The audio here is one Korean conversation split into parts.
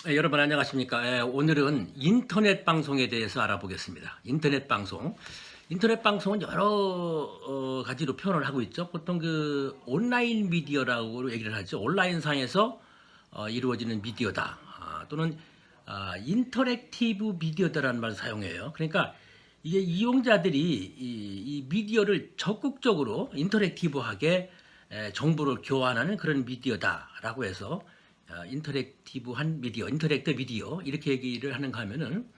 여러분 안녕하십니까? 오늘은 인터넷 방송에 대해서 알아보겠습니다. 인터넷 방송. 인터넷 방송은 여러 가지로 표현을 하고 있죠. 보통 그 온라인 미디어라고 얘기를 하죠. 온라인상에서 이루어지는 미디어다. 또는 인터랙티브 미디어다라는 말을 사용해요. 그러니까 이게 이용자들이 이 미디어를 적극적으로 인터랙티브하게 정보를 교환하는 그런 미디어다라고 해서 인터랙티브한 미디어, 인터랙트 미디어 이렇게 얘기를 하는가 하면은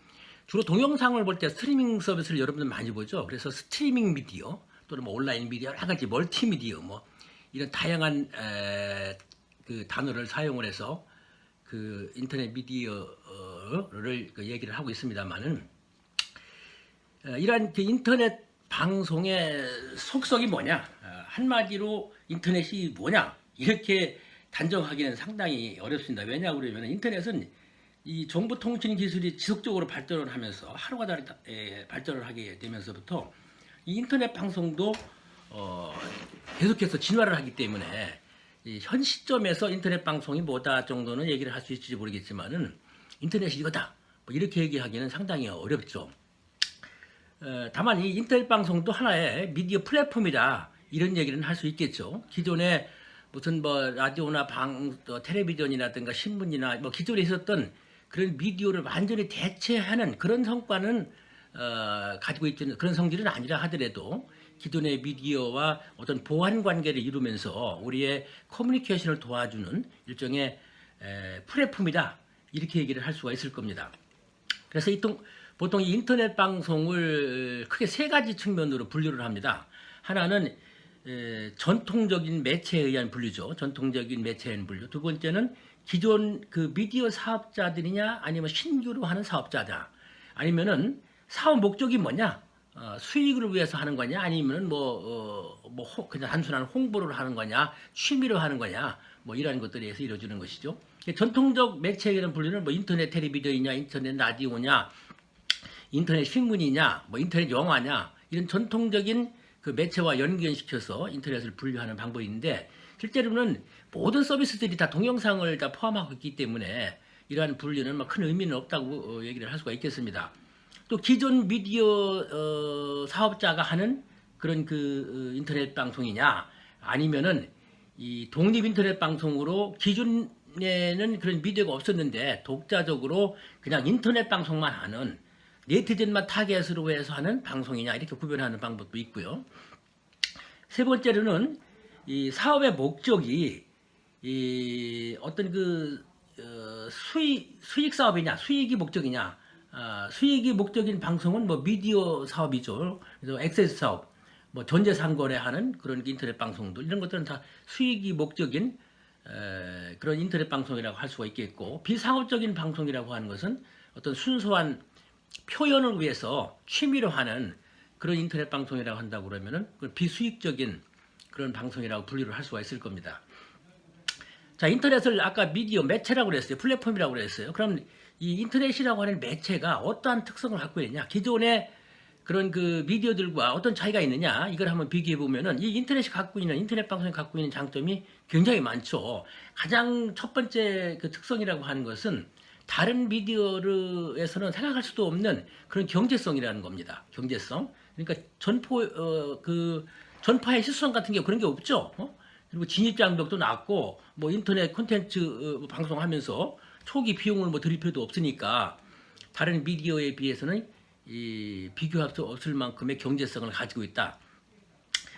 주로 동영상을 볼 때 스트리밍 서비스를 여러분들 많이 보죠. 그래서 스트리밍 미디어 또는 뭐 온라인 미디어 여러 가지 멀티미디어 뭐 이런 다양한 그 단어를 사용을 해서 그 인터넷 미디어를 그 얘기를 하고 있습니다만은 이러한 그 인터넷 방송의 속성이 뭐냐? 한마디로 인터넷이 뭐냐? 이렇게 단정하기는 상당히 어렵습니다. 왜냐 그러면 인터넷은 이 정보통신 기술이 지속적으로 발전을 하면서 하루가 다르게 발전을 하게 되면서부터 이 인터넷 방송도 계속해서 진화를 하기 때문에 현 시점에서 인터넷 방송이 뭐다 정도는 얘기를 할 수 있을지 모르겠지만은 인터넷이 이거다 뭐 이렇게 얘기하기는 상당히 어렵죠. 다만 이 인터넷 방송도 하나의 미디어 플랫폼이다 이런 얘기는 할 수 있겠죠. 기존에 무슨 뭐 라디오나 텔레비전이라든가 신문이나 뭐 기존에 있었던 그런 미디어를 완전히 대체하는 그런 성과는 가지고 있지는 그런 성질은 아니라 하더라도 기존의 미디어와 어떤 보완 관계를 이루면서 우리의 커뮤니케이션을 도와주는 일종의 플랫폼이다 이렇게 얘기를 할 수가 있을 겁니다. 그래서 보통 이 인터넷 방송을 크게 세 가지 측면으로 분류를 합니다. 하나는 전통적인 매체에 의한 분류죠. 전통적인 매체에 의한 분류. 두 번째는 기존 그 미디어 사업자들이냐 아니면 신규로 하는 사업자다. 아니면은 사업 목적이 뭐냐? 수익을 위해서 하는 거냐? 아니면은 그냥 단순한 홍보를 하는 거냐? 취미로 하는 거냐? 뭐 이런 것들에 의해서 이루어지는 것이죠. 전통적 매체에 의한 분류는 뭐 인터넷 텔레비전이냐, 인터넷 라디오냐, 인터넷 신문이냐, 뭐 인터넷 영화냐 이런 전통적인 그 매체와 연결시켜서 인터넷을 분류하는 방법이 있는데 실제로는 모든 서비스들이 다 동영상을 다 포함하고 있기 때문에 이러한 분류는 뭐 큰 의미는 없다고 얘기를 할 수가 있겠습니다. 또 기존 미디어 사업자가 하는 그런 그 인터넷 방송이냐 아니면은 이 독립 인터넷 방송으로 기존에는 그런 미디어가 없었는데 독자적으로 그냥 인터넷 방송만 하는 네티즌만 타겟으로 해서 하는 방송이냐 이렇게 구별하는 방법도 있고요. 세 번째로는 이 사업의 목적이 이 어떤 그 수익 사업이냐 수익이 목적이냐 수익이 목적인 방송은 뭐 미디어 사업이죠. 그래서 액세스 사업, 뭐 전재산 거래하는 그런 인터넷 방송들 이런 것들은 다 수익이 목적인 그런 인터넷 방송이라고 할 수가 있겠고 비상업적인 방송이라고 하는 것은 어떤 순수한 표현을 위해서 취미로 하는 그런 인터넷 방송이라고 한다고 그러면은 비수익적인 그런 방송이라고 분류를 할 수가 있을 겁니다. 자, 인터넷을 아까 미디어 매체라고 그랬어요. 플랫폼이라고 그랬어요. 그럼 이 인터넷이라고 하는 매체가 어떠한 특성을 갖고 있느냐? 기존의 그런 그 미디어들과 어떤 차이가 있느냐? 이걸 한번 비교해 보면은 이 인터넷이 갖고 있는 인터넷 방송이 갖고 있는 장점이 굉장히 많죠. 가장 첫 번째 그 특성이라고 하는 것은 다른 미디어에서는 생각할 수도 없는 그런 경제성이라는 겁니다. 경제성. 그러니까 전파의 실수성 같은 게 그런 게 없죠. 그리고 진입 장벽도 낮고 뭐 인터넷 콘텐츠 방송하면서 초기 비용을 뭐 들일 필요도 없으니까 다른 미디어에 비해서는 비교할 수 없을 만큼의 경제성을 가지고 있다.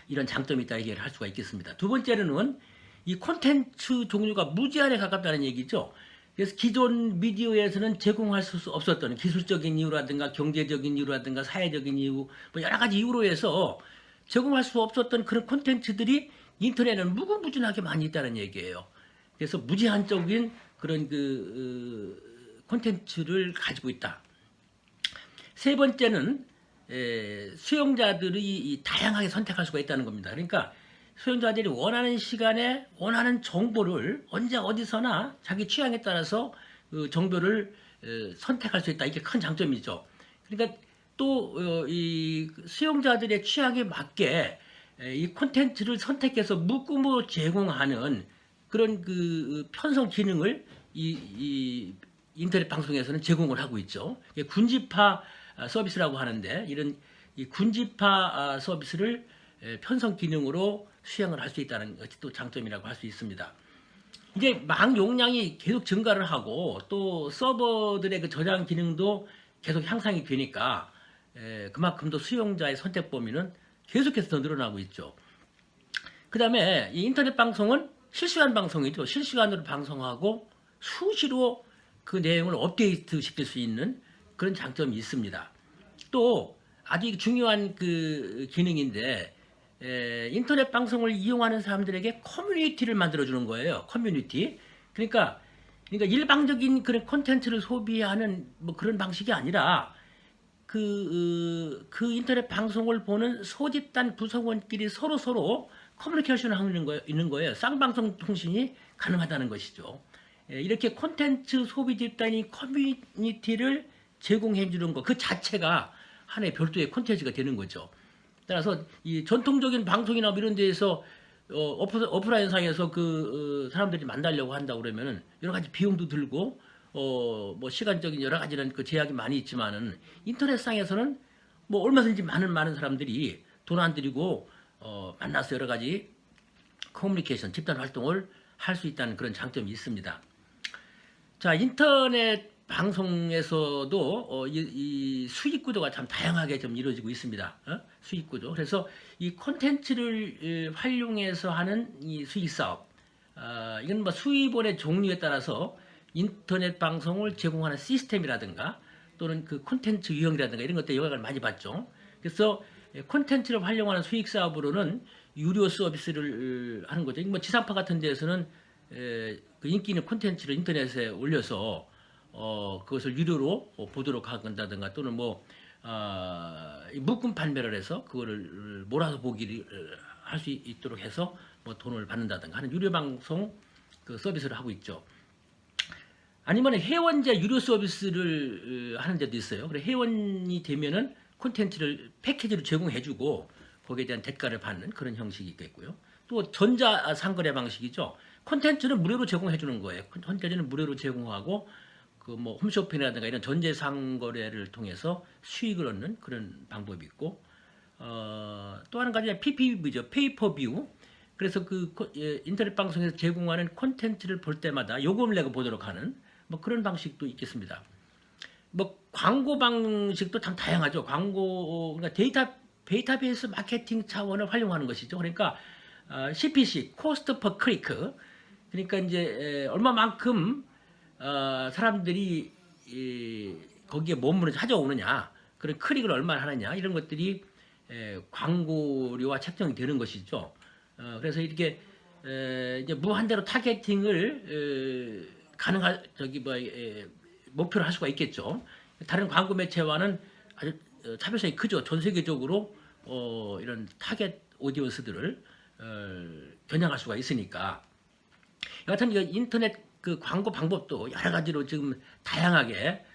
이런 장점이 있다 얘기를 할 수가 있겠습니다. 두 번째로는 이 콘텐츠 종류가 무제한에 가깝다는 얘기죠. 그래서 기존 미디어에서는 제공할 수 없었던 기술적인 이유라든가 경제적인 이유라든가 사회적인 이유 뭐 여러 가지 이유로 해서 제공할 수 없었던 그런 콘텐츠들이 인터넷에는 무궁무진하게 많이 있다는 얘기예요. 그래서 무제한적인 그런 그 콘텐츠를 가지고 있다. 세 번째는 수용자들이 다양하게 선택할 수가 있다는 겁니다. 그러니까 수용자들이 원하는 시간에 원하는 정보를 언제 어디서나 자기 취향에 따라서 그 정보를 선택할 수 있다. 이게 큰 장점이죠. 그러니까 또 이 수용자들의 취향에 맞게 이 콘텐츠를 선택해서 묶음으로 제공하는 그런 그 편성 기능을 이 인터넷 방송에서는 제공을 하고 있죠. 이게 군집화 서비스라고 하는데 이런 이 군집화 서비스를 편성 기능으로 수행을 할 수 있다는 것이 또 장점이라고 할 수 있습니다. 이제 망 용량이 계속 증가를 하고 또 서버들의 그 저장 기능도 계속 향상이 되니까 그만큼 더 수용자의 선택 범위는 계속해서 더 늘어나고 있죠. 그 다음에 이 인터넷 방송은 실시간 방송이죠. 실시간으로 방송하고 수시로 그 내용을 업데이트 시킬 수 있는 그런 장점이 있습니다. 또 아주 중요한 그 기능인데 인터넷 방송을 이용하는 사람들에게 커뮤니티를 만들어주는 거예요. 커뮤니티. 그러니까 일방적인 그런 콘텐츠를 소비하는 뭐 그런 방식이 아니라 그 인터넷 방송을 보는 소집단 구성원끼리 서로 커뮤니케이션을 하고 있는 거예요. 쌍방송 통신이 가능하다는 것이죠. 이렇게 콘텐츠 소비 집단이 커뮤니티를 제공해 주는 것 그 자체가 하나의 별도의 콘텐츠가 되는 거죠. 따라서 이 전통적인 방송이나 뭐 이런 데에서 오프라인상에서 사람들이 만나려고 한다 그러면은 여러 가지 비용도 들고 뭐 시간적인 여러 가지는 그 제약이 많이 있지만은 인터넷상에서는 뭐 얼마든지 많은 사람들이 돈 안 들이고 만나서 여러 가지 커뮤니케이션 집단 활동을 할 수 있다는 그런 장점이 있습니다. 자, 인터넷 방송에서도 이 수익 구조가 참 다양하게 좀 이루어지고 있습니다. 수익 구조. 그래서 이 콘텐츠를 활용해서 하는 이 수익 사업, 이건 뭐 수입원의 종류에 따라서 인터넷 방송을 제공하는 시스템이라든가 또는 그 콘텐츠 유형이라든가 이런 것들 영향을 많이 받죠. 그래서 콘텐츠를 활용하는 수익 사업으로는 유료 서비스를 하는 거죠. 뭐 지상파 같은 데에서는 그 인기 있는 콘텐츠를 인터넷에 올려서 그것을 유료로 보도록 한다든가 또는 뭐 묶음 판매를 해서 그거를 몰아서 보기를 할 수 있도록 해서 뭐 돈을 받는다든가 하는 유료 방송 그 서비스를 하고 있죠. 아니면 회원제 유료 서비스를 하는 데도 있어요. 그래 회원이 되면은 콘텐츠를 패키지로 제공해주고 거기에 대한 대가를 받는 그런 형식이 있겠고요. 또 전자 상거래 방식이죠. 콘텐츠는 무료로 제공해주는 거예요. 콘텐츠는 무료로 제공하고 그 뭐 홈쇼핑이라든가 이런 전재 상거래를 통해서 수익을 얻는 그런 방법이 있고 또 한 가지는 PPV죠. 페이퍼뷰. 그래서 인터넷 방송에서 제공하는 콘텐츠를 볼 때마다 요금을 내고 보도록 하는 뭐 그런 방식도 있겠습니다. 뭐 광고 방식도 참 다양하죠. 그러니까 데이터베이스 마케팅 차원을 활용하는 것이죠. 그러니까 CPC, 코스트 퍼 클릭. 그러니까 이제 얼마만큼 사람들이 거기에 머무르 찾아오느냐, 그런 클릭을 얼마나 하느냐 이런 것들이 광고료와 책정이 되는 것이죠. 그래서 이렇게 이제 무한대로 타겟팅을 가능할 목표를 할 수가 있겠죠. 다른 광고 매체와는 아주 차별성이 크죠. 전 세계적으로 이런 타겟 오디언스들을 겨냥할 수가 있으니까. 여하튼 인터넷 그 광고 방법도 여러 가지로 지금 다양하게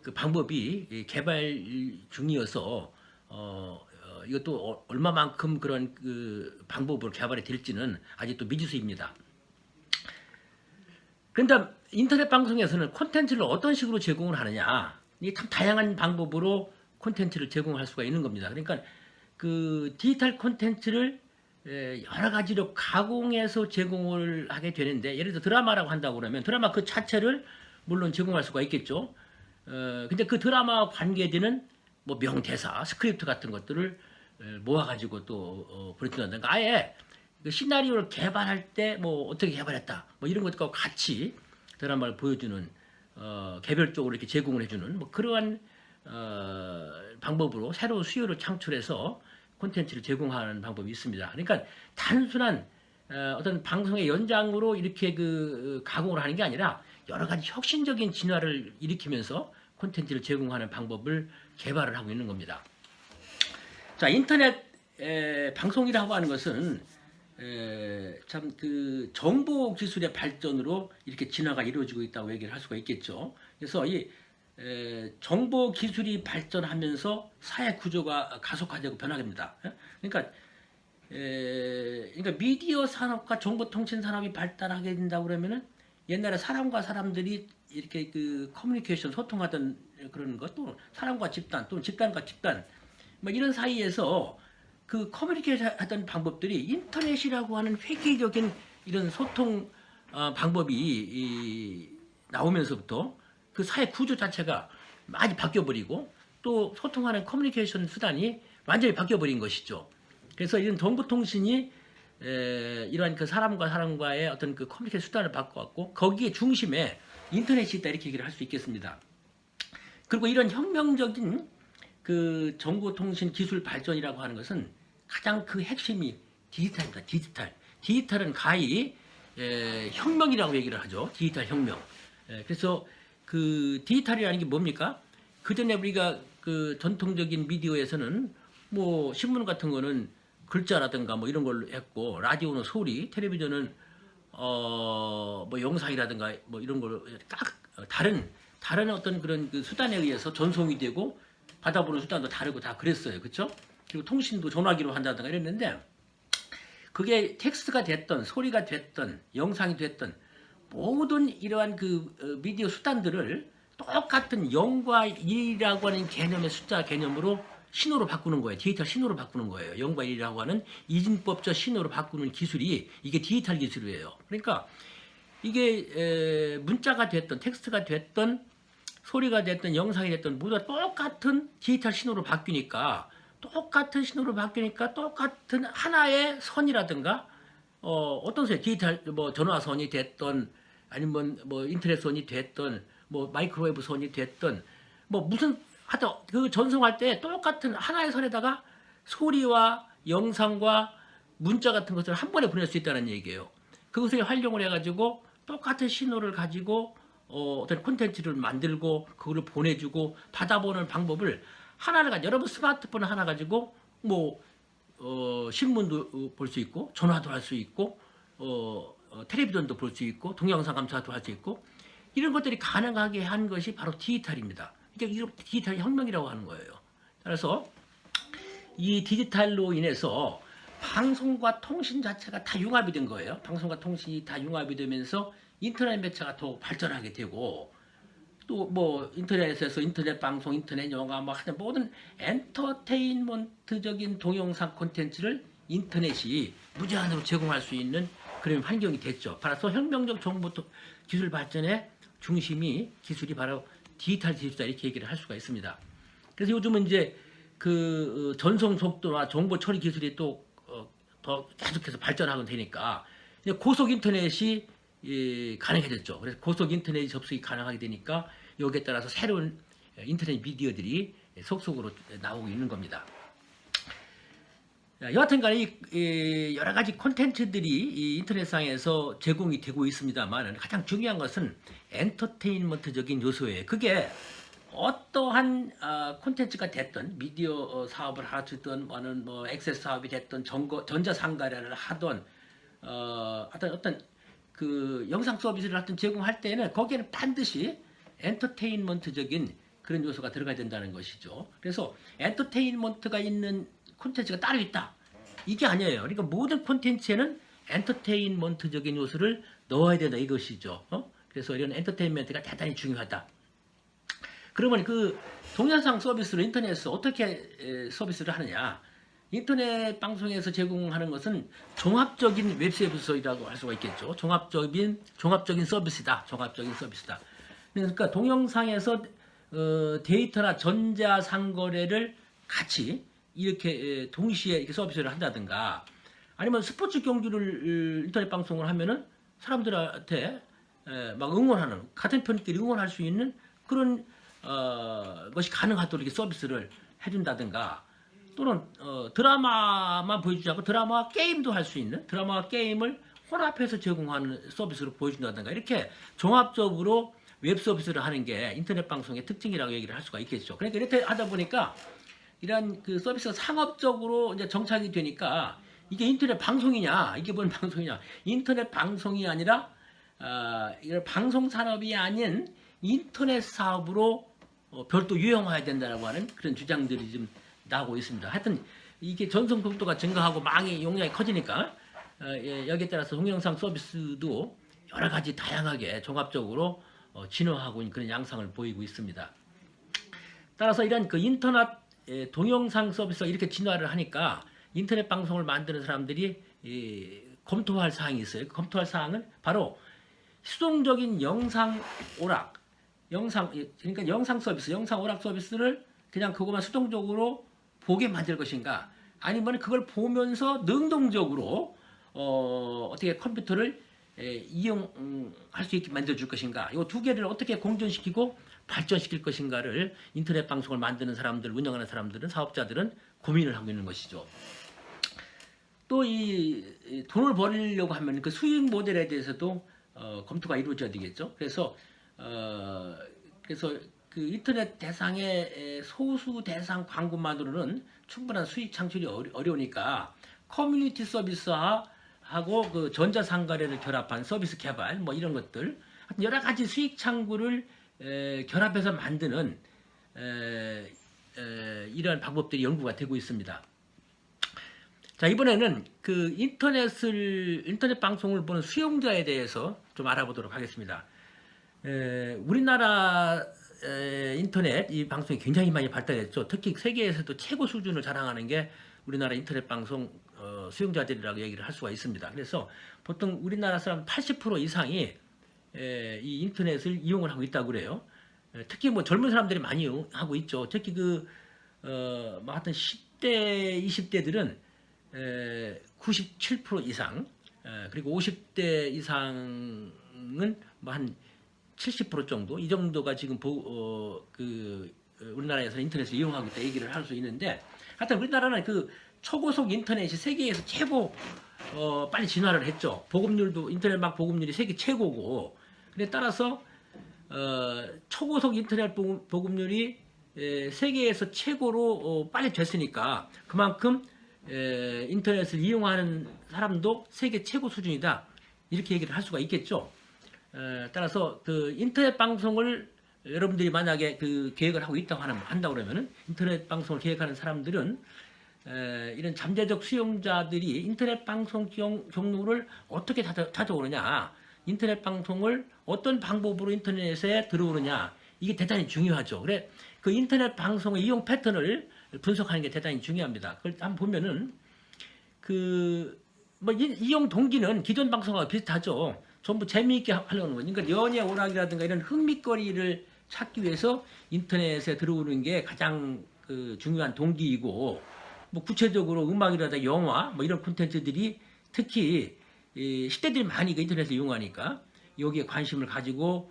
그 방법이 개발 중이어서 이것도 얼마만큼 그런 그 방법으로 개발이 될지는 아직도 미지수입니다. 그런데 인터넷 방송에서는 콘텐츠를 어떤 식으로 제공을 하느냐, 이 참 다양한 방법으로 콘텐츠를 제공할 수가 있는 겁니다. 그러니까 그 디지털 콘텐츠를 여러 가지로 가공해서 제공을 하게 되는데, 예를 들어 드라마라고 한다고 그러면 드라마 그 자체를 물론 제공할 수가 있겠죠. 근데 그 드라마와 관계되는 뭐 명대사, 스크립트 같은 것들을 모아가지고 또 보내준다든가, 아예 그 시나리오를 개발할 때 뭐 어떻게 개발했다, 뭐 이런 것과 같이 드라마를 보여주는 개별적으로 이렇게 제공을 해주는 뭐 그러한 방법으로 새로운 수요를 창출해서 콘텐츠를 제공하는 방법이 있습니다. 그러니까 단순한 어떤 방송의 연장으로 이렇게 가공을 하는 게 아니라 여러 가지 혁신적인 진화를 일으키면서 콘텐츠를 제공하는 방법을 개발을 하고 있는 겁니다. 자, 인터넷 방송이라고 하는 것은 참 그 정보 기술의 발전으로 이렇게 진화가 이루어지고 있다고 얘기를 할 수가 있겠죠. 그래서 이 정보 기술이 발전하면서 사회 구조가 가속화되고 변화됩니다. 그러니까 미디어 산업과 정보통신 산업이 발달하게 된다고 그러면은 옛날에 사람과 사람들이 이렇게 그 커뮤니케이션 소통하던 그런 것, 또 사람과 집단, 또 집단과 집단, 뭐 이런 사이에서 그 커뮤니케이션 하던 방법들이 인터넷이라고 하는 획기적인 이런 소통 방법이 나오면서부터 그 사회 구조 자체가 많이 바뀌어버리고 또 소통하는 커뮤니케이션 수단이 완전히 바뀌어버린 것이죠. 그래서 이런 정보통신이 이러한 그 사람과 사람과의 어떤 그 커뮤니케이션 수단을 바꿔왔고 거기에 중심에 인터넷이 있다 이렇게 얘기를 할 수 있겠습니다. 그리고 이런 혁명적인 그 정보통신 기술 발전이라고 하는 것은 가장 그 핵심이 디지털입니다. 디지털은 가히 혁명이라고 얘기를 하죠. 디지털 혁명. 그래서 그 디지털이라는 게 뭡니까? 그 전에 우리가 그 전통적인 미디어에서는 뭐 신문 같은 거는 글자라든가 뭐 이런 걸로 했고 라디오는 소리, 텔레비전은 뭐 영상이라든가 뭐 이런 걸로 다른 어떤 그런 그 수단에 의해서 전송이 되고 받아보는 수단도 다르고 다 그랬어요. 그렇죠? 그리고 통신도 전화기로 한다든가 이랬는데 그게 텍스트가 됐던 소리가 됐던 영상이 됐던 모든 이러한 그 미디어 수단들을 똑같은 0과 1이라고 하는 개념의 숫자 개념으로 신호로 바꾸는 거예요. 디지털 신호로 바꾸는 거예요. 0과 1이라고 하는 이진법적 신호로 바꾸는 기술이 이게 디지털 기술이에요. 그러니까 이게 문자가 됐던 텍스트가 됐던 소리가 됐던 영상이 됐던 모두 똑같은 디지털 신호로 바뀌니까 똑같은 하나의 선이라든가 어떤 선 디지털 뭐 전화선이 됐던 아니면 뭐 인터넷 선이 됐던 뭐 마이크로웨이브 선이 됐던 뭐 무슨 하여튼 그 전송할 때 똑같은 하나의 선에다가 소리와 영상과 문자 같은 것을 한 번에 보낼 수 있다는 얘기예요. 그것을 활용을 해가지고 똑같은 신호를 가지고 어떤 콘텐츠를 만들고 그거를 보내주고 받아보는 방법을 하나를 가지고 여러분 스마트폰 하나 가지고 뭐 신문도 볼 수 있고 전화도 할 수 있고 텔레비전도 볼 수 있고 동영상 감사도 할 수 있고 이런 것들이 가능하게 한 것이 바로 디지털입니다. 이게 디지털 혁명이라고 하는 거예요. 따라서 이 디지털로 인해서 방송과 통신 자체가 다 융합이 된 거예요. 방송과 통신이 다 융합이 되면서 인터넷 매체가 더 발전하게 되고 또 뭐 인터넷에서 인터넷 방송, 인터넷 영화 뭐 하여튼 모든 엔터테인먼트적인 동영상 콘텐츠를 인터넷이 무제한으로 제공할 수 있는 그런 환경이 됐죠. 따라서 혁명적 정보 기술 발전의 중심이 기술이 바로 디지털 기술이다 이렇게 얘기를 할 수가 있습니다. 그래서 요즘은 이제 그 전송 속도나 정보 처리 기술이 또 더 계속해서 발전하고 되니까 고속 인터넷이 가능해졌죠. 그래서 고속 인터넷 접속이 가능하게 되니까 여기에 따라서 새로운 인터넷 미디어들이 속속으로 나오고 있는 겁니다. 여하튼 간에 여러 가지 콘텐츠들이 인터넷상에서 제공이 되고 있습니다만 가장 중요한 것은 엔터테인먼트적인 요소예요. 그게 어떠한 콘텐츠가 됐든 미디어 사업을 하든 뭐 액세스 사업이 됐든 전자상가를 하든 어떤 그 영상 서비스를 하여튼 제공할 때는 거기에는 반드시 엔터테인먼트적인 그런 요소가 들어가야 된다는 것이죠. 그래서 엔터테인먼트가 있는 콘텐츠가 따로 있다. 이게 아니에요. 그러니까 모든 콘텐츠에는 엔터테인먼트적인 요소를 넣어야 된다 이것이죠. 그래서 이런 엔터테인먼트가 대단히 중요하다. 그러면 그 동영상 서비스로 인터넷에서 어떻게 서비스를 하느냐? 인터넷 방송에서 제공하는 것은 종합적인 웹 서비스라고 할 수가 있겠죠. 종합적인 서비스다. 종합적인 서비스다. 그러니까 동영상에서 데이터나 전자상거래를 같이 이렇게 동시에 이렇게 서비스를 한다든가 아니면 스포츠 경기를 인터넷 방송을 하면은 사람들한테 막 응원하는 같은 편끼리 응원할 수 있는 그런 것이 가능하도록 이렇게 서비스를 해준다든가 또는 드라마만 보여주지 않고 드라마와 게임도 할 수 있는 드라마와 게임을 혼합해서 제공하는 서비스로 보여준다든가 이렇게 종합적으로 웹 서비스를 하는 게 인터넷 방송의 특징이라고 얘기를 할 수가 있겠죠. 그러니까 이렇게 하다 보니까 이런 그 서비스가 상업적으로 이제 정착이 되니까 이게 인터넷 방송이냐 이게 뭔 방송이냐 인터넷 방송이 아니라 이런 방송 산업이 아닌 인터넷 사업으로 별도 유형화해야 된다라고 하는 그런 주장들이 좀 나오고 있습니다. 하여튼 이게 전송 속도가 증가하고 망의 용량이 커지니까 여기에 따라서 동영상 서비스도 여러 가지 다양하게 종합적으로 진화하고 있는 그런 양상을 보이고 있습니다. 따라서 이런 그 인터넷 동영상 서비스가 이렇게 진화를 하니까 인터넷 방송을 만드는 사람들이 검토할 사항이 있어요. 검토할 사항은 바로 수동적인 영상 오락, 그러니까 영상 서비스, 영상 오락 서비스를 그냥 그것만 수동적으로 보게 만들 것인가, 아니면 그걸 보면서 능동적으로 어떻게 컴퓨터를 이용할 수 있게 만들어줄 것인가, 이 두 개를 어떻게 공존시키고 발전시킬 것인가를 인터넷 방송을 만드는 사람들, 운영하는 사람들은, 사업자들은 고민을 하고 있는 것이죠. 또 이 돈을 벌려고 하면 그 수익 모델에 대해서도 검토가 이루어져야 되겠죠. 그래서 그 인터넷 대상의 소수 대상 광고만으로는 충분한 수익 창출이 어려우니까 커뮤니티 서비스하고 그 전자상거래를 결합한 서비스 개발 뭐 이런 것들, 여러 가지 수익 창구를 결합해서 만드는 이러한 방법들이 연구가 되고 있습니다. 자, 이번에는 그 인터넷 방송을 보는 수용자에 대해서 좀 알아보도록 하겠습니다. 우리나라 인터넷 이 방송이 굉장히 많이 발달했죠. 특히 세계에서도 최고 수준을 자랑하는 게 우리나라 인터넷 방송 수용자들이라고 얘기를 할 수가 있습니다. 그래서 보통 우리나라 사람 80% 이상이 이 인터넷을 이용을 하고 있다고 그래요. 특히 뭐 젊은 사람들이 많이 하고 있죠. 특히 뭐 하여튼 10대, 20대들은 97% 이상, 그리고 50대 이상은 뭐 한 70% 정도, 이 정도가 지금 우리나라에서 인터넷을 이용하고 있다 얘기를 할 수 있는데, 하여튼 우리나라는 그 초고속 인터넷이 세계에서 최고 빨리 진화를 했죠. 보급률도, 인터넷 막 보급률이 세계 최고고, 근데 따라서 초고속 인터넷 보급률이 세계에서 최고로 빨리 됐으니까 그만큼 인터넷을 이용하는 사람도 세계 최고 수준이다, 이렇게 얘기를 할 수가 있겠죠. 따라서 그 인터넷 방송을 여러분들이 만약에 그 계획을 하고 있다고 한다고 그러면은, 인터넷 방송을 계획하는 사람들은 이런 잠재적 수용자들이 인터넷 방송 경로를 어떻게 찾아오느냐, 인터넷 방송을 어떤 방법으로 인터넷에 들어오느냐, 이게 대단히 중요하죠. 그래, 그 인터넷 방송의 이용 패턴을 분석하는 게 대단히 중요합니다. 그걸 한번 보면은 뭐 이용 동기는 기존 방송과 비슷하죠. 전부 재미있게 하려는 거니까, 그러니까 연예 오락이라든가 이런 흥미거리를 찾기 위해서 인터넷에 들어오는 게 가장 중요한 동기이고, 뭐 구체적으로 음악이라든가 영화 뭐 이런 콘텐츠들이 특히 10대들이 많이 인터넷을 이용하니까 여기에 관심을 가지고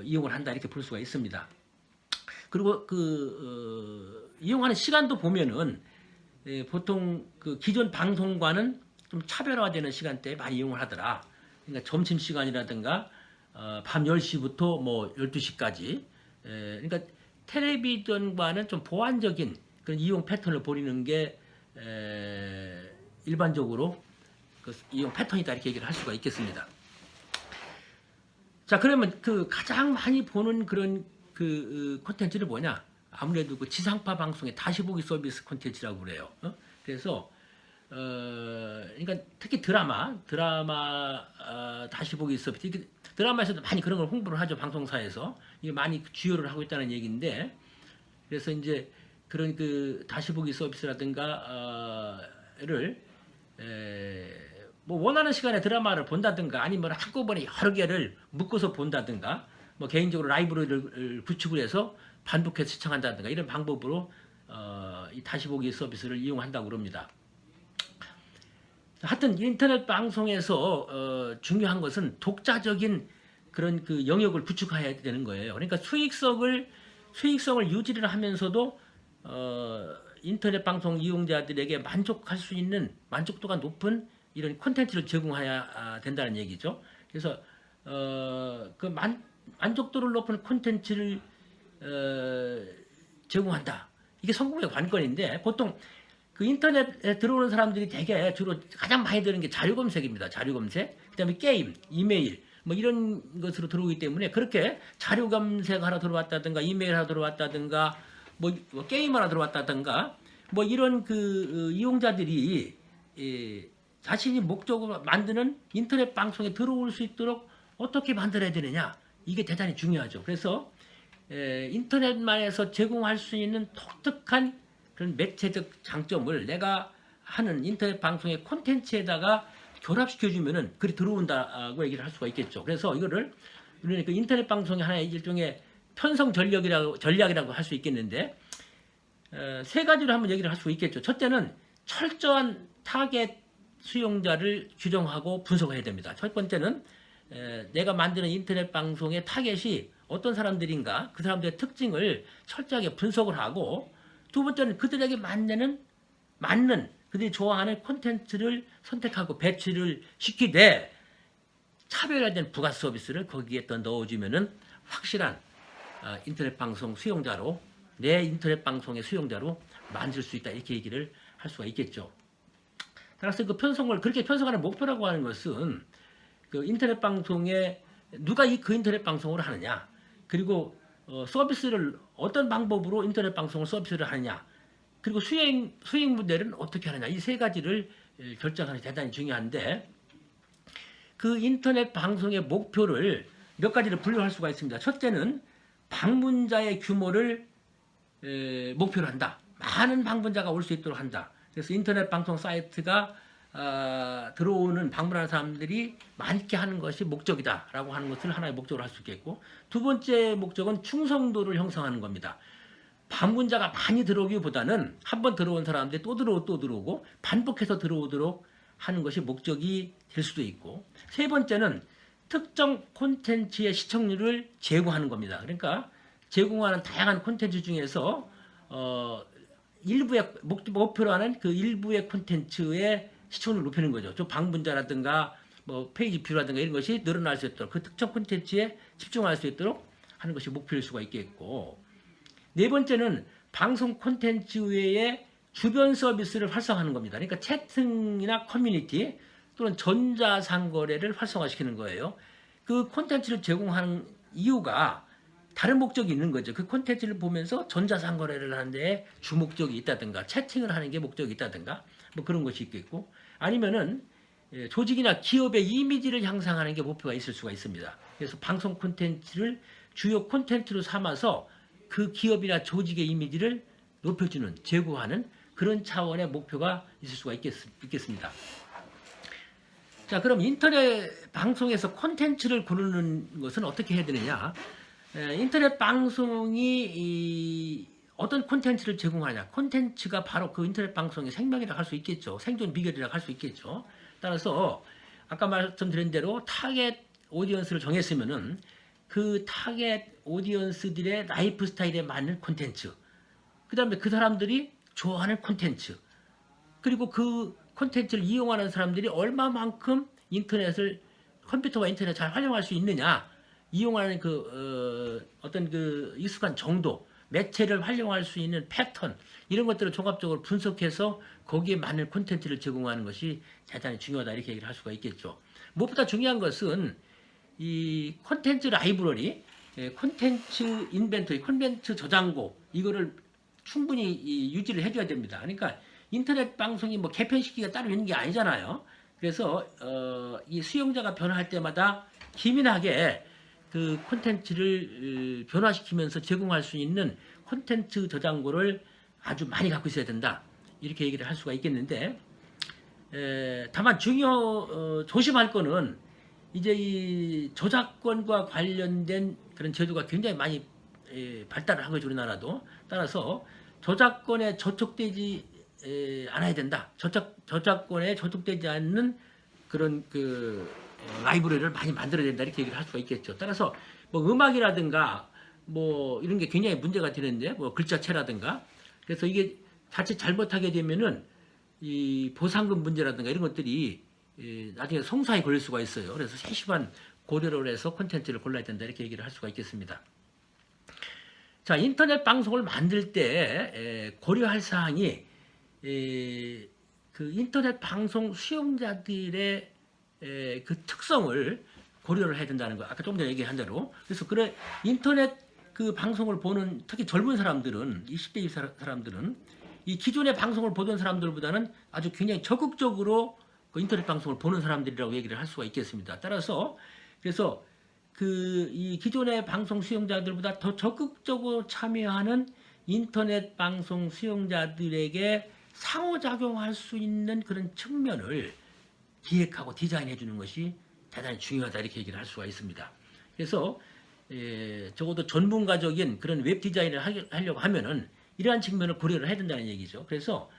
이용을 한다, 이렇게 볼 수가 있습니다. 그리고 이용하는 시간도 보면은 보통 그 기존 방송과는 좀 차별화되는 시간대에 많이 이용을 하더라. 그러니까 점심 시간이라든가 밤 10시부터 뭐 12시까지. 그러니까 텔레비전과는 좀 보완적인 그런 이용 패턴을 보이는 게 일반적으로 그 이용 패턴이다, 이렇게 얘기를 할 수가 있겠습니다. 자, 그러면 그 가장 많이 보는 그런 콘텐츠는 뭐냐? 아무래도 그 지상파 방송의 다시 보기 서비스 콘텐츠라고 그래요. 그래서 그러니까 특히 드라마 다시 보기 서비스, 드라마에서도 많이 그런 걸 홍보를 하죠. 방송사에서 이게 많이 주요를 하고 있다는 얘기인데, 그래서 이제 그런 그 다시 보기 서비스라든가를 뭐 원하는 시간에 드라마를 본다든가, 아니면 한꺼번에 여러 개를 묶어서 본다든가, 뭐 개인적으로 라이브러리를 구축을 해서 반복해서 시청한다든가, 이런 방법으로 이 다시 보기 서비스를 이용한다고 그럽니다. 하여튼 인터넷 방송에서 중요한 것은 독자적인 그런 그 영역을 구축해야 되는 거예요. 그러니까 수익성을 유지를 하면서도 인터넷 방송 이용자들에게 만족할 수 있는, 만족도가 높은 이런 콘텐츠를 제공해야 된다는 얘기죠. 그래서 그 만족도를 높은 콘텐츠를 제공한다, 이게 성공의 관건인데, 보통 그 인터넷에 들어오는 사람들이 대개 주로 가장 많이 드는 게 자료 검색입니다. 자료 검색, 그다음에 게임, 이메일 뭐 이런 것으로 들어오기 때문에, 그렇게 자료 검색하러 들어왔다든가, 이메일 하러 들어왔다든가, 뭐 게임 하러 들어왔다든가, 뭐 이런 이용자들이 자신이 목적으로 만드는 인터넷 방송에 들어올 수 있도록 어떻게 만들어야 되느냐? 이게 대단히 중요하죠. 그래서 인터넷만에서 제공할 수 있는 독특한 그런 매체적 장점을 내가 하는 인터넷 방송의 콘텐츠에다가 결합시켜주면은 글이 들어온다고 얘기를 할 수가 있겠죠. 그래서 이거를 우리는 그 인터넷 방송의 하나의 일종의 편성 전략이라고 할 수 있겠는데, 세 가지로 한번 얘기를 할 수 있겠죠. 첫째는 철저한 타겟 수용자를 규정하고 분석해야 됩니다. 첫 번째는 내가 만드는 인터넷 방송의 타겟이 어떤 사람들인가, 그 사람들의 특징을 철저하게 분석을 하고, 두 번째는 그들에게 맞는 그들이 좋아하는 콘텐츠를 선택하고 배치를 시키되 차별화된 부가 서비스를 거기에 또 넣어주면은 확실한 인터넷 방송 수용자로, 내 인터넷 방송의 수용자로 만들 수 있다, 이렇게 얘기를 할 수가 있겠죠. 따라서 그 편성을 그렇게 편성하는 목표라고 하는 것은 그 인터넷 방송에 누가 그 인터넷 방송을 하느냐, 그리고 서비스를 어떤 방법으로 인터넷 방송을 서비스를 하느냐, 그리고 수익 모델은 어떻게 하느냐, 이 세 가지를 결정하는 게 대단히 중요한데, 그 인터넷 방송의 목표를 몇 가지를 분류할 수가 있습니다. 첫째는 방문자의 규모를 목표로 한다. 많은 방문자가 올 수 있도록 한다. 그래서 인터넷 방송 사이트가 들어오는 방문하는 사람들이 많게 하는 것이 목적이다라고 하는 것을 하나의 목적으로 할 수 있겠고, 두 번째 목적은 충성도를 형성하는 겁니다. 방문자가 많이 들어오기보다는 한번 들어온 사람들이 또 들어오고 반복해서 들어오도록 하는 것이 목적이 될 수도 있고, 세 번째는 특정 콘텐츠의 시청률을 제고하는 겁니다. 그러니까 제공하는 다양한 콘텐츠 중에서 일부의 목표로 하는 그 일부의 콘텐츠의 시청률을 높이는 거죠. 저 방문자라든가 뭐 페이지 뷰라든가 이런 것이 늘어날 수 있도록, 그 특정 콘텐츠에 집중할 수 있도록 하는 것이 목표일 수가 있겠고, 네 번째는 방송 콘텐츠 외에 주변 서비스를 활성화하는 겁니다. 그러니까 채팅이나 커뮤니티 또는 전자상거래를 활성화시키는 거예요. 그 콘텐츠를 제공하는 이유가 다른 목적이 있는 거죠. 그 콘텐츠를 보면서 전자상거래를 하는 데 주목적이 있다든가, 채팅을 하는 게 목적이 있다든가, 뭐 그런 것이 있겠고, 아니면은 조직이나 기업의 이미지를 향상하는 게 목표가 있을 수가 있습니다. 그래서 방송 콘텐츠를 주요 콘텐츠로 삼아서 그 기업이나 조직의 이미지를 높여주는, 제고하는 그런 차원의 목표가 있을 수가 있겠습니다. 자, 그럼 인터넷 방송에서 콘텐츠를 고르는 것은 어떻게 해야 되느냐? 인터넷 방송이 어떤 콘텐츠를 제공하냐? 콘텐츠가 바로 그 인터넷 방송의 생명이라고 할 수 있겠죠. 생존 비결이라고 할 수 있겠죠. 따라서 아까 말씀드린 대로 타겟 오디언스를 정했으면은 그 타겟 오디언스들의 라이프 스타일에 맞는 콘텐츠, 그 다음에 그 사람들이 좋아하는 콘텐츠, 그리고 그 콘텐츠를 이용하는 사람들이 얼마만큼 컴퓨터와 인터넷을 잘 활용할 수 있느냐, 이용하는 어떤 그 익숙한 정도, 매체를 활용할 수 있는 패턴, 이런 것들을 종합적으로 분석해서 거기에 맞는 콘텐츠를 제공하는 것이 대단히 중요하다, 이렇게 얘기를 할 수가 있겠죠. 무엇보다 중요한 것은 이 콘텐츠 라이브러리, 콘텐츠 인벤토리, 콘텐츠 저장고, 이거를 충분히 유지를 해줘야 됩니다. 그러니까 인터넷 방송이 뭐 개편 시기가 따로 있는 게 아니잖아요. 그래서 이 수용자가 변화할 때마다 기민하게 그 콘텐츠를 변화시키면서 제공할 수 있는 콘텐츠 저장고를 아주 많이 갖고 있어야 된다, 이렇게 얘기를 할 수가 있겠는데, 다만 조심할 거는 이제 이 저작권과 관련된 그런 제도가 굉장히 많이 발달을 한 거죠, 우리나라도. 따라서 저작권에 저촉되지 않아야 된다. 저작권에 저촉되지 않는 그런 라이브러리를 많이 만들어야 된다, 이렇게 얘기를 할 수가 있겠죠. 따라서 뭐 음악이라든가 뭐 이런 게 굉장히 문제가 되는데, 뭐 글자체라든가, 그래서 이게 자칫 잘못하게 되면은 이 보상금 문제라든가 이런 것들이 나중에 송사에 걸릴 수가 있어요. 그래서 세심한 고려를 해서 콘텐츠를 골라야 된다, 이렇게 얘기를 할 수가 있겠습니다. 자, 인터넷 방송을 만들 때 고려할 사항이 그 인터넷 방송 수용자들의 그 특성을 고려를 해야 된다는 거, 아까 좀 전에 얘기한 대로. 그래서 인터넷 그 방송을 보는 특히 젊은 사람들은, 20대 사람들은 이 기존의 방송을 보던 사람들보다는 아주 굉장히 적극적으로 그 인터넷 방송을 보는 사람들이라고 얘기를 할 수가 있겠습니다. 따라서 그래서 이 기존의 방송 수용자들보다 더 적극적으로 참여하는 인터넷 방송 수용자들에게 상호작용할 수 있는 그런 측면을 기획하고 디자인해 주는 것이 대단히 중요하다 이렇게 얘기를 할 수가 있습니다. 그래서 적어도 전문가적인 그런 웹 디자인을 하려고 하면은 이러한 측면을 고려를 해야 된다는 얘기죠. 그래서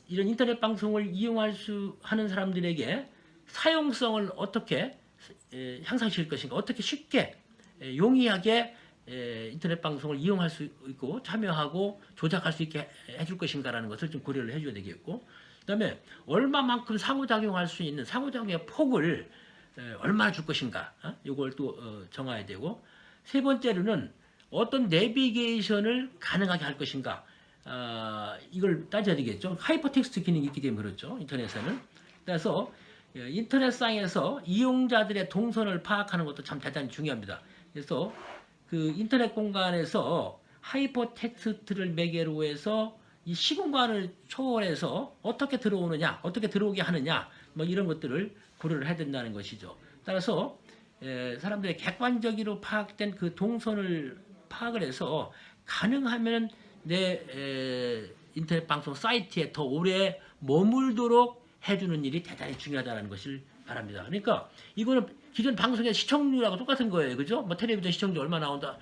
이런 인터넷 방송을 이용할 수 하는 사람들에게 사용성을 어떻게 향상시킬 것인가, 어떻게 쉽게 용이하게 인터넷 방송을 이용할 수 있고 참여하고 조작할 수 있게 해줄 것인가라는 것을 좀 고려를 해줘야 되겠고, 그다음에 얼마만큼 상호작용할 수 있는 상호작용의 폭을 얼마나 줄 것인가, 이걸 또 정해야 되고, 세 번째로는 어떤 내비게이션을 가능하게 할 것인가, 이걸 따져야 되겠죠. 하이퍼텍스트 기능이 있기 때문에 그렇죠. 인터넷에는. 그래서 인터넷상에서 이용자들의 동선을 파악하는 것도 참 대단히 중요합니다. 그래서 그 인터넷 공간에서 하이퍼텍스트를 매개로 해서 이 시공간을 초월해서 어떻게 들어오느냐, 어떻게 들어오게 하느냐, 뭐 이런 것들을 고려를 해야 된다는 것이죠. 따라서 사람들의 객관적으로 파악된 그 동선을 파악을 해서 가능하면 내 인터넷 방송 사이트에 더 오래 머물도록 해주는 일이 대단히 중요하다는 것을 바랍니다. 그러니까 이거는 기존 방송의 시청률하고 똑같은 거예요, 그죠? 뭐 텔레비전 시청률 얼마 나온다,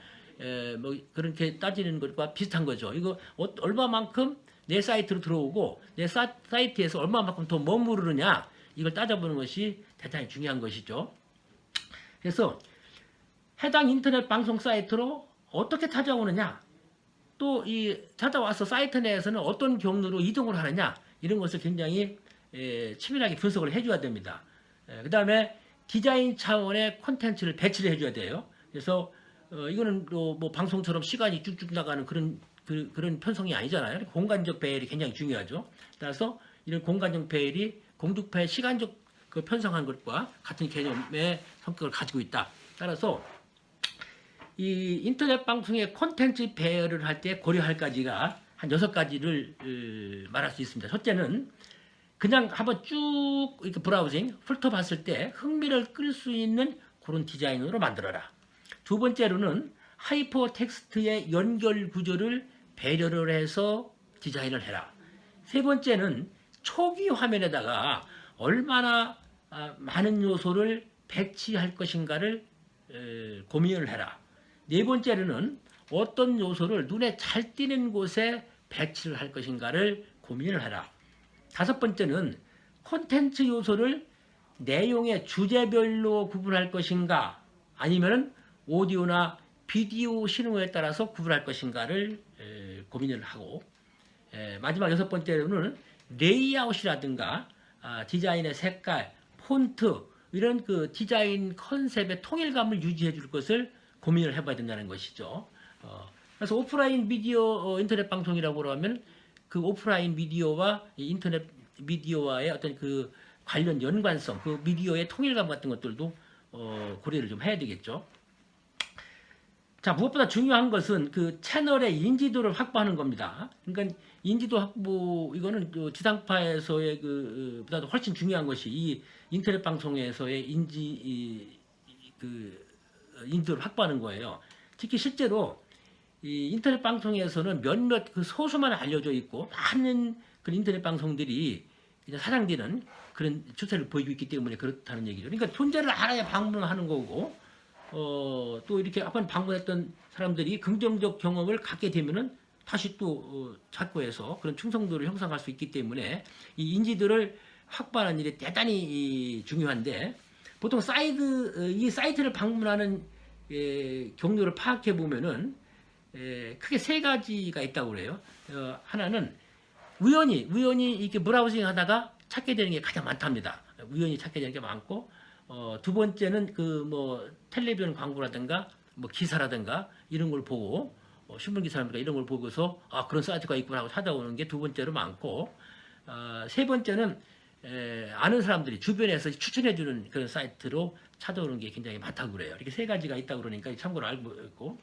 뭐 그렇게 따지는 것과 비슷한 거죠. 이거 얼마만큼 내 사이트로 들어오고 내 사이트에서 얼마만큼 더 머무르느냐, 이걸 따져보는 것이 대단히 중요한 것이죠. 그래서 해당 인터넷 방송 사이트로 어떻게 찾아오느냐, 또 이 찾아와서 사이트 내에서는 어떤 경로로 이동을 하느냐, 이런 것을 굉장히 치밀하게 분석을 해줘야 됩니다. 그 다음에 디자인 차원의 콘텐츠를 배치를 해줘야 돼요. 그래서 이거는 뭐 방송처럼 시간이 쭉쭉 나가는 그런 편성이 아니잖아요. 공간적 배열이 굉장히 중요하죠. 따라서 이런 공간적 배열이 공중파의 시간적 그 편성한 것과 같은 개념의 성격을 가지고 있다. 따라서 이 인터넷 방송의 콘텐츠 배열을 할 때 고려할 가지가 한 6가지를 말할 수 있습니다. 첫째는 그냥 한번 쭉 이렇게 브라우징 훑어봤을 때 흥미를 끌 수 있는 그런 디자인으로 만들어라. 두 번째로는 하이퍼 텍스트의 연결 구조를 배려를 해서 디자인을 해라. 세 번째는 초기 화면에다가 얼마나 많은 요소를 배치할 것인가를 고민을 해라. 네 번째로는 어떤 요소를 눈에 잘 띄는 곳에 배치를 할 것인가를 고민을 해라. 다섯 번째는 콘텐츠 요소를 내용의 주제별로 구분할 것인가, 아니면 오디오나 비디오 신호에 따라서 구분할 것인가를 고민을 하고, 마지막 여섯 번째로는 레이아웃이라든가 디자인의 색깔, 폰트, 이런 그 디자인 컨셉의 통일감을 유지해 줄 것을 고민을 해봐야 된다는 것이죠. 그래서 오프라인 미디어 인터넷 방송이라고 하면 그 오프라인 미디어와 인터넷 미디어와의 어떤 그 관련 연관성, 그 미디어의 통일감 같은 것들도 고려를 좀 해야 되겠죠. 자, 무엇보다 중요한 것은 그 채널의 인지도를 확보하는 겁니다. 그러니까 인지도 확보, 이거는 그 지상파에서의 보다도 훨씬 중요한 것이 이 인터넷 방송에서의 인지도를 확보하는 거예요. 특히 실제로 이 인터넷 방송에서는 몇몇 그 소수만 알려져 있고 많은 그 인터넷 방송들이 그냥 사장되는 그런 추세를 보이고 있기 때문에 그렇다는 얘기죠. 그러니까 존재를 알아야 방문하는 거고, 또 이렇게 한번 방문했던 사람들이 긍정적 경험을 갖게 되면은 다시 또 찾고 해서 그런 충성도를 형성할 수 있기 때문에 이 인지도를 확보하는 일이 대단히 중요한데, 보통 이 사이트를 방문하는 경로를 파악해 보면은 크게 세 가지가 있다고 그래요. 하나는 우연히 이렇게 브라우징 하다가 찾게 되는 게 가장 많답니다. 우연히 찾게 되는 게 많고, 두 번째는 그 뭐 텔레비전 광고라든가 뭐 기사라든가 이런 걸 보고, 신문 기사라든가 이런 걸 보고서 그런 사이트가 있구나 하고 찾아오는 게 두 번째로 많고, 세 번째는 아는 사람들이 주변에서 추천해주는 그런 사이트로 찾아오는 게 굉장히 많다고 그래요. 이렇게 세 가지가 있다고 그러니까 참고로 알고 있고,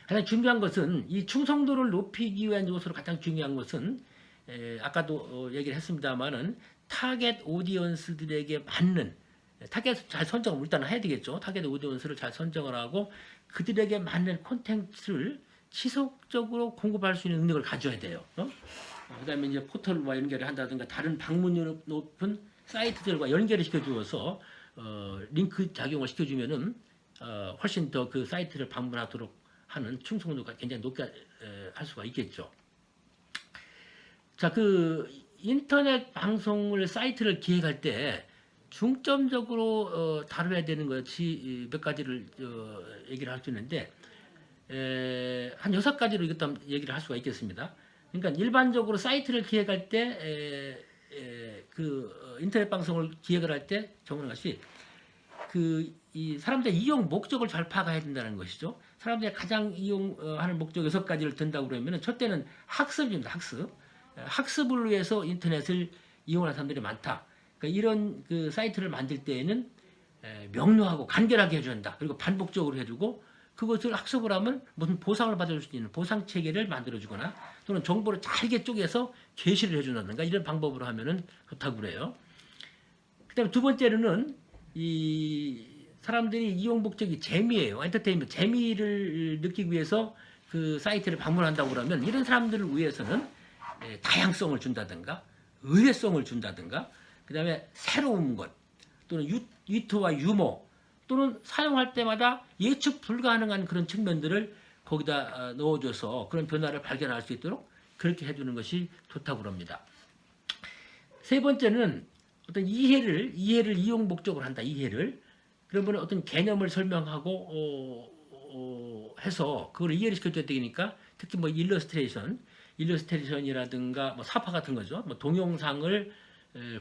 가장 중요한 것은 이 충성도를 높이기 위한 요소로 가장 중요한 것은 아까도 얘기를 했습니다만은 타겟 오디언스들에게 맞는 타겟 잘 선정을 일단 해야 되겠죠. 타겟 오디언스를 잘 선정을 하고 그들에게 맞는 콘텐츠를 지속적으로 공급할 수 있는 능력을 가져야 돼요. 그다음에 이제 포털과 연결을 한다든가 다른 방문율 높은 사이트들과 연결을 시켜주어서 링크 작용을 시켜주면은 훨씬 더 그 사이트를 방문하도록 하는 충성도가 굉장히 높게 할 수가 있겠죠. 자, 그 인터넷 방송을 사이트를 기획할 때 중점적으로 다뤄야 되는 것이 몇 가지를 얘기를 할 수 있는데 한 6가지로 이것도 얘기를 할 수가 있겠습니다. 그러니까 일반적으로 사이트를 기획할 때 그 인터넷 방송을 기획을 할 때 정하는 것이 이 사람들의 이용 목적을 잘 파악해야 된다는 것이죠. 사람들이 가장 이용하는 목적 6가지를 든다고 그러면 첫째는 학습입니다. 학습을 위해서 인터넷을 이용하는 사람들이 많다. 그러니까 이런 그 사이트를 만들 때에는 명료하고 간결하게 해줘야 한다. 그리고 반복적으로 해주고 그것을 학습을 하면 무슨 보상을 받을 수 있는 보상 체계를 만들어주거나 또는 정보를 잘게 쪼개서 게시를 해준다든가 이런 방법으로 하면은 좋다고 그래요. 그다음에 두 번째로는 이 사람들이 이용 목적이 재미예요. 엔터테인먼트, 재미를 느끼기 위해서 그 사이트를 방문한다고 그러면 이런 사람들을 위해서는 다양성을 준다든가 의외성을 준다든가 그다음에 새로운 것 또는 위트와 유머 또는 사용할 때마다 예측 불가능한 그런 측면들을 거기다 넣어줘서 그런 변화를 발견할 수 있도록 그렇게 해주는 것이 좋다고 합니다. 세 번째는 어떤 이해를 이용 목적으로 한다. 이해를 그러면 어떤 개념을 설명하고 해서 그걸 이해를 시켜줘야 되니까 특히 뭐 일러스트레이션이라든가 뭐 사파 같은 거죠. 뭐 동영상을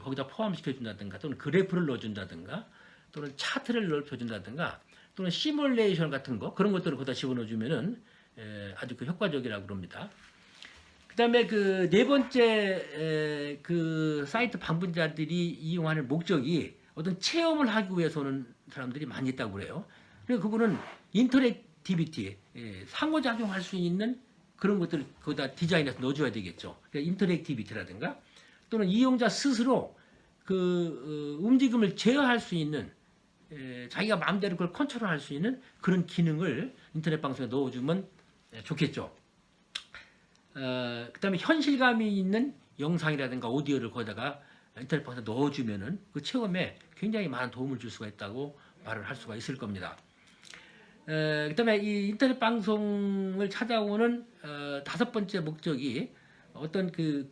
거기다 포함시켜준다든가 또는 그래프를 넣어준다든가 또는 차트를 넓혀준다든가 또는 시뮬레이션 같은 거 그런 것들을 거기다 집어넣어주면은 아주 그 효과적이라고 그럽니다. 그다음에 그 네 번째 그 사이트 방문자들이 이용하는 목적이 어떤 체험을 하기 위해서 오는 사람들이 많이 있다고 그래요. 그래서 그거는 인터랙티비티 상호작용할 수 있는 그런 것들을 거기다 디자인해서 넣어줘야 되겠죠. 그러니까 인터랙티비티라든가 또는 이용자 스스로 그 움직임을 제어할 수 있는 자기가 마음대로 그걸 컨트롤할 수 있는 그런 기능을 인터넷 방송에 넣어주면 좋겠죠. 그다음에 현실감이 있는 영상이라든가 오디오를 거기다가 인터넷 방송에 넣어주면은 그 체험에 굉장히 많은 도움을 줄 수가 있다고 말을 할 수가 있을 겁니다. 그다음에 이 인터넷 방송을 찾아오는 다섯 번째 목적이 어떤 그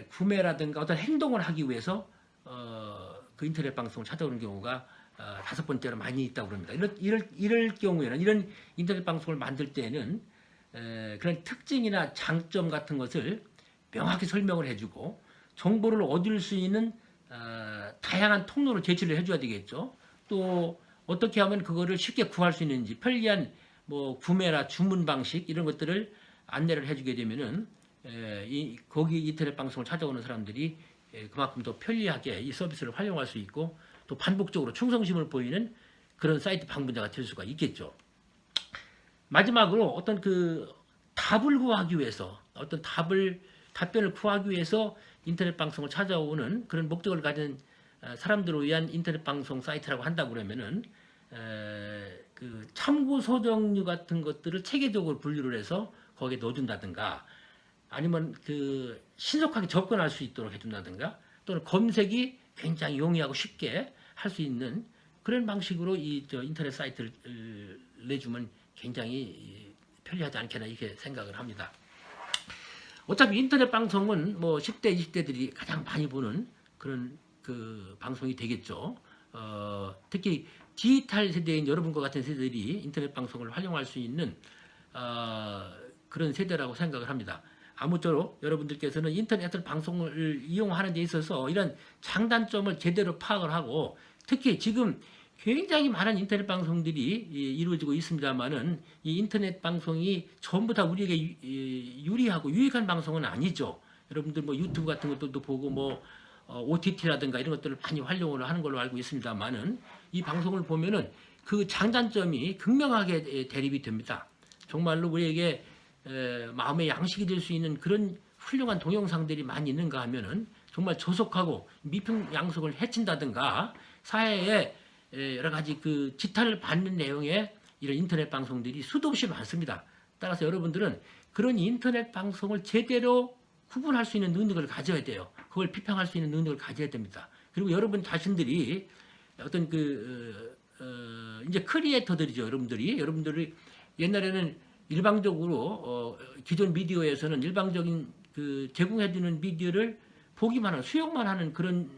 구매라든가 어떤 행동을 하기 위해서 그 인터넷 방송을 찾아오는 경우가 다섯 번째로 많이 있다고 합니다. 이럴 경우에는 이런 인터넷 방송을 만들 때는 그런 특징이나 장점 같은 것을 명확히 설명을 해주고 정보를 얻을 수 있는 다양한 통로를 제시를 해줘야 되겠죠. 또 어떻게 하면 그거를 쉽게 구할 수 있는지 편리한 뭐 구매나 주문 방식 이런 것들을 안내를 해주게 되면은 거기 인터넷 방송을 찾아오는 사람들이 그만큼 더 편리하게 이 서비스를 활용할 수 있고 또 반복적으로 충성심을 보이는 그런 사이트 방문자가 될 수가 있겠죠. 마지막으로 어떤 그 답을 구하기 위해서 어떤 답변을 구하기 위해서 인터넷 방송을 찾아오는 그런 목적을 가진 사람들을 위한 인터넷 방송 사이트라고 한다고 그러면은 그 참고 소정류 같은 것들을 체계적으로 분류를 해서 거기에 넣어준다든가 아니면 그 신속하게 접근할 수 있도록 해준다든가 또는 검색이 굉장히 용이하고 쉽게 할 수 있는 그런 방식으로 이 인터넷 사이트를 내주면 굉장히 편리하지 않겠나 이렇게 생각을 합니다. 어차피 인터넷 방송은 뭐 10대, 20대들이 가장 많이 보는 그런 그 방송이 되겠죠. 특히 디지털 세대인 여러분과 같은 세대들이 인터넷 방송을 활용할 수 있는 그런 세대라고 생각을 합니다. 아무쪼록 여러분들께서는 인터넷 방송을 이용하는 데 있어서 이런 장단점을 제대로 파악을 하고 특히 지금 굉장히 많은 인터넷 방송들이 이루어지고 있습니다만은 이 인터넷 방송이 전부 다 우리에게 유리하고 유익한 방송은 아니죠. 여러분들 뭐 유튜브 같은 것들도 보고 뭐 OTT라든가 이런 것들을 많이 활용을 하는 걸로 알고 있습니다만은 이 방송을 보면은 그 장단점이 극명하게 대립이 됩니다. 정말로 우리에게 마음의 양식이 될 수 있는 그런 훌륭한 동영상들이 많이 있는가 하면은 정말 조속하고 미풍양속을 해친다든가 사회에 여러 가지 그 지탄을 받는 내용의 이런 인터넷 방송들이 수도 없이 많습니다. 따라서 여러분들은 그런 인터넷 방송을 제대로 구분할 수 있는 능력을 가져야 돼요. 그걸 비평할 수 있는 능력을 가져야 됩니다. 그리고 여러분 자신들이 어떤 이제 크리에이터들이죠. 여러분들이 옛날에는 일방적으로 기존 미디어에서는 일방적인 그 제공해주는 미디어를 보기만 하는 수용만 하는 그런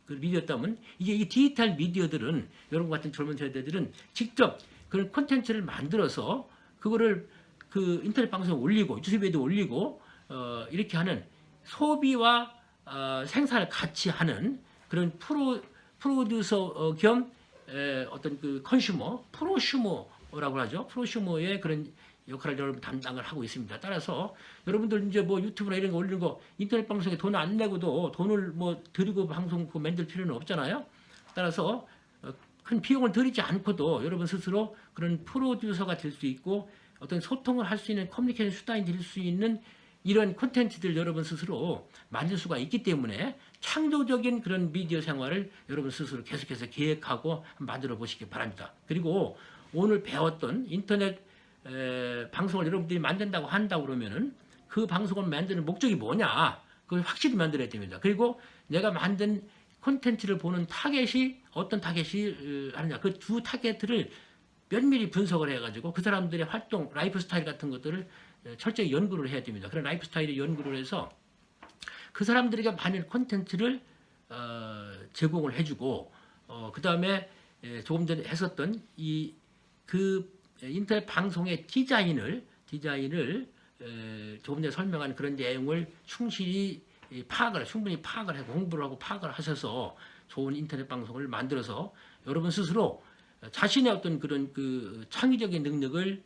그 미디어였다면 이게 이 디지털 미디어들은 여러분 같은 젊은 세대들은 직접 그런 콘텐츠를 만들어서 그거를 그 인터넷 방송에 올리고 유튜브에도 올리고 이렇게 하는 소비와 생산을 같이 하는 그런 프로듀서 겸 어떤 그 컨슈머, 프로슈머라고 하죠. 프로슈머의 그런 역할을 여러분 담당을 하고 있습니다. 따라서 여러분들 이제 뭐 유튜브나 이런 거 올리는 거 인터넷 방송에 돈 안 내고도 돈을 뭐 들이고 방송 그 만들 필요는 없잖아요. 따라서 큰 비용을 들이지 않고도 여러분 스스로 그런 프로듀서가 될 수 있고 어떤 소통을 할 수 있는 커뮤니케이션 수단이 될 수 있는 이런 콘텐츠들 여러분 스스로 만들 수가 있기 때문에 창조적인 그런 미디어 생활을 여러분 스스로 계속해서 계획하고 만들어 보시기 바랍니다. 그리고 오늘 배웠던 인터넷 방송을 여러분들이 만든다고 한다고 그러면은 그 방송을 만드는 목적이 뭐냐? 그걸 확실히 만들어야 됩니다. 그리고 내가 만든 콘텐츠를 보는 타겟이 어떤 타겟이 하느냐? 그 두 타겟을 면밀히 분석을 해가지고 그 사람들의 활동, 라이프 스타일 같은 것들을 철저히 연구를 해야 됩니다. 그런 라이프 스타일을 연구를 해서 그 사람들에게 만든 콘텐츠를 제공을 해주고 그 다음에 조금 전에 했었던 그 인터넷 방송의 디자인을 조금 전에 설명한 그런 내용을 충분히 파악을 하고 공부를 하고 파악을 하셔서 좋은 인터넷 방송을 만들어서 여러분 스스로 자신의 어떤 그런 그 창의적인 능력을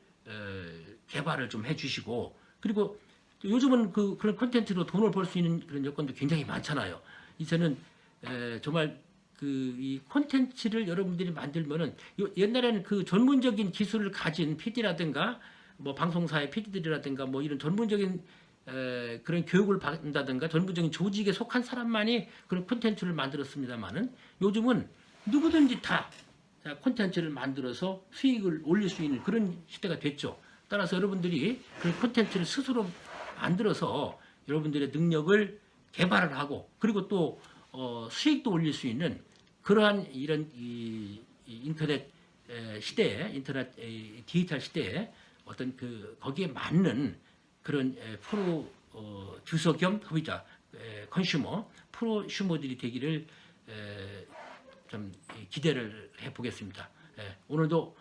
개발을 좀 해주시고 그리고 요즘은 그런 콘텐츠로 돈을 벌 수 있는 그런 여건도 굉장히 많잖아요. 이제는 정말 이 콘텐츠를 여러분들이 만들면은 옛날에는 그 전문적인 기술을 가진 PD라든가 뭐 방송사의 PD들이라든가 뭐 이런 전문적인 그런 교육을 받는다든가 전문적인 조직에 속한 사람만이 그런 콘텐츠를 만들었습니다만은 요즘은 누구든지 다 콘텐츠를 만들어서 수익을 올릴 수 있는 그런 시대가 됐죠. 따라서 여러분들이 그런 콘텐츠를 스스로 만들어서 여러분들의 능력을 개발을 하고 그리고 또 수익도 올릴 수 있는 그러한 이런 이 인터넷 시대에 디지털 시대에 어떤 거기에 맞는 그런 듀서 겸 소비자 컨슈머 프로슈머들이 되기를 좀 기대를 해보겠습니다. 오늘도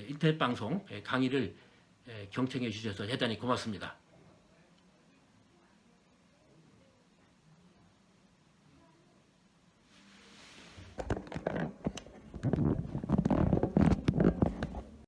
인터넷 방송 강의를 경청해 주셔서 대단히 고맙습니다.